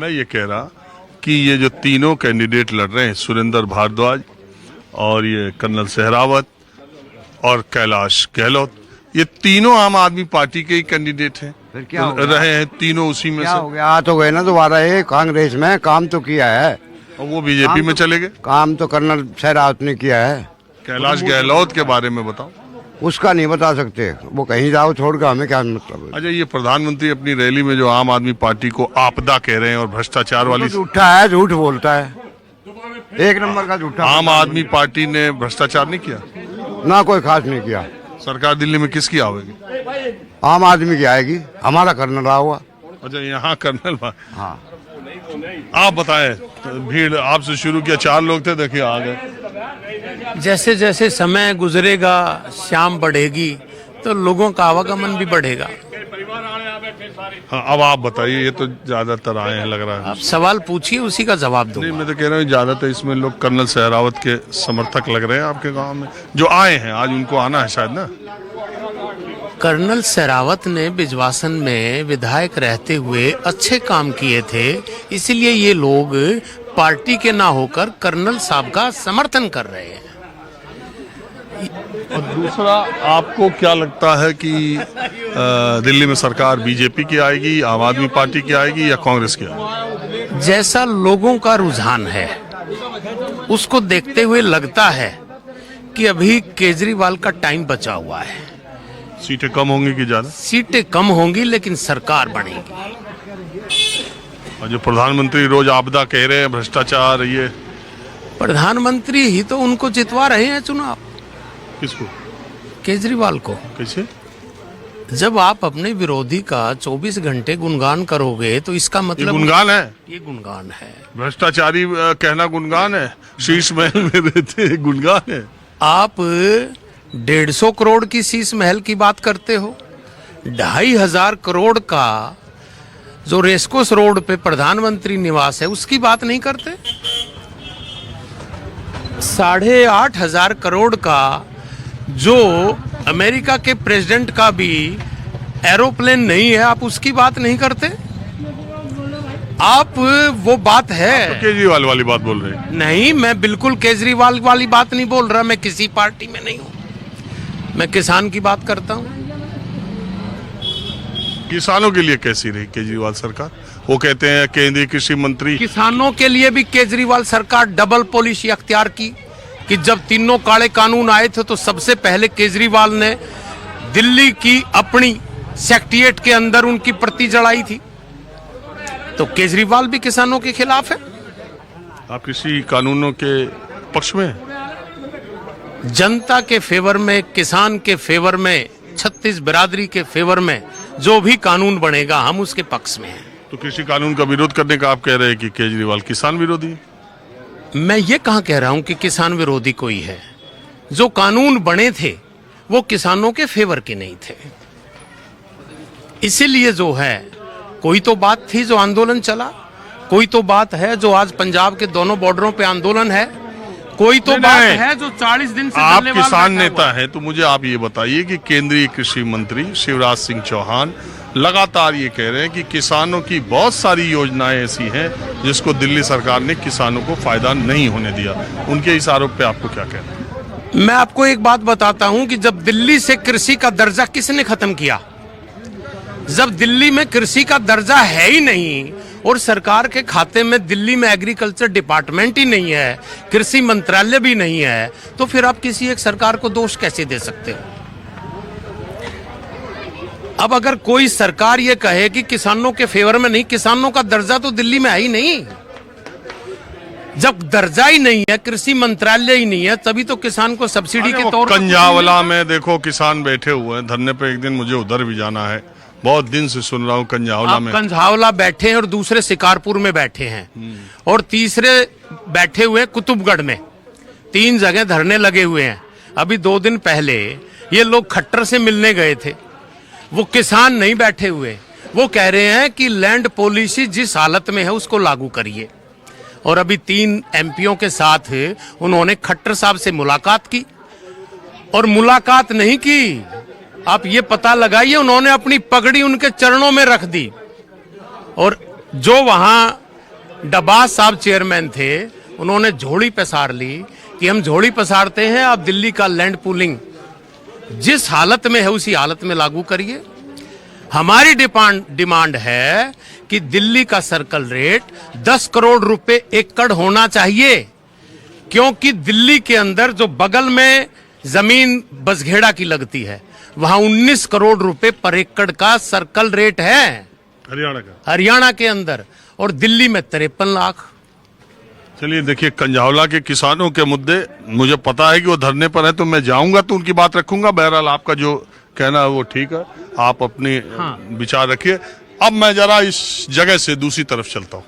मैं ये कह रहा कि ये जो तीनों कैंडिडेट लड़ रहे हैं, सुरेंद्र भारद्वाज और ये कर्नल सहरावत और कैलाश गहलोत, ये तीनों आम आदमी पार्टी के ही कैंडिडेट हैं। फिर क्या तो रहे हैं तीनों उसी में क्या से। हो गया? आ तो गए ना दोबारा, ये कांग्रेस में काम तो किया है, और वो बीजेपी में चले गए। काम तो कर्नल सहरावत ने किया है। कैलाश गहलोत के बारे में बताओ। उसका नहीं बता सकते, वो कहीं जाओ छोड़ कर, हमें क्या मतलब है। अच्छा, ये प्रधानमंत्री अपनी रैली में जो आम आदमी पार्टी को आपदा कह रहे हैं और भ्रष्टाचार वाली, झूठा है, झूठ बोलता है, एक नंबर का झूठा। आम आदमी पार्टी ने भ्रष्टाचार नहीं किया, ना कोई खास नहीं किया। सरकार दिल्ली में किसकी आवेगी? आम आदमी की आएगी, हमारा कर्नल रहा हुआ। अच्छा, यहाँ कर्नल हाँ, आप बताएं, भीड़ आपसे शुरू किया, 4 लोग थे, देखिए आ गए। जैसे जैसे समय गुजरेगा, शाम बढ़ेगी तो लोगों का आवागमन भी बढ़ेगा। हाँ, अब आप बताइए, ये तो ज्यादातर आए हैं लग रहा है। आप सवाल पूछिए, उसी का जवाब नहीं, दूंगा। मैं तो कह रहा हूँ ज्यादातर इसमें लोग कर्नल सहरावत के समर्थक लग रहे हैं आपके गांव में, जो आए हैं आज, उनको आना है शायद ना। कर्नल सहरावत ने बिजवासन में विधायक रहते हुए अच्छे काम किए थे, इसलिए ये लोग पार्टी के ना होकर कर्नल साहब का समर्थन कर रहे हैं। और दूसरा, आपको क्या लगता है कि दिल्ली में सरकार बीजेपी की आएगी, आम आदमी पार्टी की आएगी या कांग्रेस की आएगी? जैसा लोगों का रुझान है उसको देखते हुए लगता है कि अभी केजरीवाल का टाइम बचा हुआ है। सीटें कम होंगी कि ज्यादा? सीटें कम होंगी लेकिन सरकार बनेगी। और जो प्रधानमंत्री रोज आपदा कह रहे हैं, भ्रष्टाचार, ये प्रधानमंत्री ही तो उनको जितवा रहे हैं चुनाव। किसको? केजरीवाल को। कैसे? जब आप अपने विरोधी का 24 घंटे गुणगान करोगे तो इसका ये मतलब गुणगान है? ये गुणगान है। भ्रष्टाचारी कहना गुणगान है? शीश महल में रहते गुणगान है? आप 150 करोड़ की शीश महल की बात करते हो, 2500 करोड़ का जो रेस्कोस रोड पे प्रधानमंत्री निवास है उसकी बात नहीं करते। 8,500 करोड़ का जो अमेरिका के प्रेसिडेंट का भी एरोप्लेन नहीं है, आप उसकी बात नहीं करते। आप वो बात है तो केजरीवाल वाली बात बोल रहे हैं? नहीं, मैं बिल्कुल केजरीवाल वाली बात नहीं बोल रहा। मैं किसी पार्टी में नहीं हूं, मैं किसान की बात करता हूं। किसानों के लिए कैसी रही केजरीवाल सरकार? वो कहते हैं केंद्रीय कृषि मंत्री। किसानों के लिए भी केजरीवाल सरकार डबल पॉलिसी अख्तियार की कि जब तीनों काले कानून आए थे तो सबसे पहले केजरीवाल ने दिल्ली की अपनी सेक्रेटेरिएट के अंदर उनकी प्रति जलाई थी। तो केजरीवाल भी किसानों के खिलाफ है। आप कृषि कानूनों के पक्ष में हैं? जनता के फेवर में, किसान के फेवर में, 36 बिरादरी के फेवर में जो भी कानून बनेगा हम उसके पक्ष में हैं। तो कृषि कानून का विरोध करने का आप कह रहे हैं कि केजरीवाल किसान विरोधी है? मैं ये कहाँ कह रहा हूं कि किसान विरोधी कोई है। जो कानून बने थे वो किसानों के फेवर के नहीं थे, इसीलिए जो है कोई तो बात थी जो आंदोलन चला, कोई तो बात है जो आज पंजाब के दोनों बॉर्डरों पे आंदोलन है, कोई तो बात है जो 40 दिन से आप चलने किसान वाला नेता हैं, तो मुझे आप ये बताइए कि केंद्रीय कृषि मंत्री शिवराज सिंह चौहान लगातार ये कह रहे हैं कि किसानों की बहुत सारी योजनाएं ऐसी हैं जिसको दिल्ली सरकार ने किसानों को फायदा नहीं होने दिया। उनके इस आरोप पे आपको क्या कहना है? मैं आपको एक बात बताता हूं कि जब दिल्ली से कृषि का दर्जा किसने खत्म किया, जब दिल्ली में कृषि का दर्जा है ही नहीं और सरकार के खाते में दिल्ली में एग्रीकल्चर डिपार्टमेंट ही नहीं है, कृषि मंत्रालय भी नहीं है, तो फिर आप किसी एक सरकार को दोष कैसे दे सकते हो? अब अगर कोई सरकार ये कहे कि किसानों के फेवर में नहीं, किसानों का दर्जा तो दिल्ली में है ही नहीं। जब दर्जा ही नहीं है, कृषि मंत्रालय ही नहीं है, तभी तो किसान को सब्सिडी के तौर पर कंझावला में देखो किसान बैठे हुए हैं धरने पे। एक दिन मुझे उधर भी जाना है, बहुत दिन से सुन रहा हूँ कंझावला में। कंझावला बैठे हैं और दूसरे शिकारपुर में बैठे हैं और तीसरे बैठे हुए कुतुबगढ़ में। 3 जगह धरने लगे हुए हैं। अभी 2 दिन पहले ये लोग खट्टर से मिलने गए थे। वो किसान नहीं बैठे हुए, वो कह रहे हैं कि लैंड पॉलिसी जिस हालत में है उसको लागू करिए। और अभी 3 एमपीओं के साथ उन्होंने खट्टर साहब से मुलाकात की, और मुलाकात नहीं की, आप ये पता लगाइए, उन्होंने अपनी पगड़ी उनके चरणों में रख दी। और जो वहां डब्बास साहब चेयरमैन थे, उन्होंने झोली पसार ली कि हम झोली पसारते हैं, आप दिल्ली का लैंड पूलिंग जिस हालत में है उसी हालत में लागू करिए। हमारी डिमांड है कि दिल्ली का सर्कल रेट 10 करोड़ रुपए एकड़ होना चाहिए, क्योंकि दिल्ली के अंदर जो बगल में जमीन बसघेड़ा की लगती है वहां 19 करोड़ रुपए पर एकड़ का सर्कल रेट है हरियाणा के अंदर, और दिल्ली में 53 लाख। चलिए देखिए, कंझावला के किसानों के मुद्दे मुझे पता है कि वो धरने पर है, तो मैं जाऊंगा तो उनकी बात रखूंगा। बहरहाल आपका जो कहना है वो ठीक है, आप अपने विचार रखिए। अब मैं जरा इस जगह से दूसरी तरफ चलता हूँ।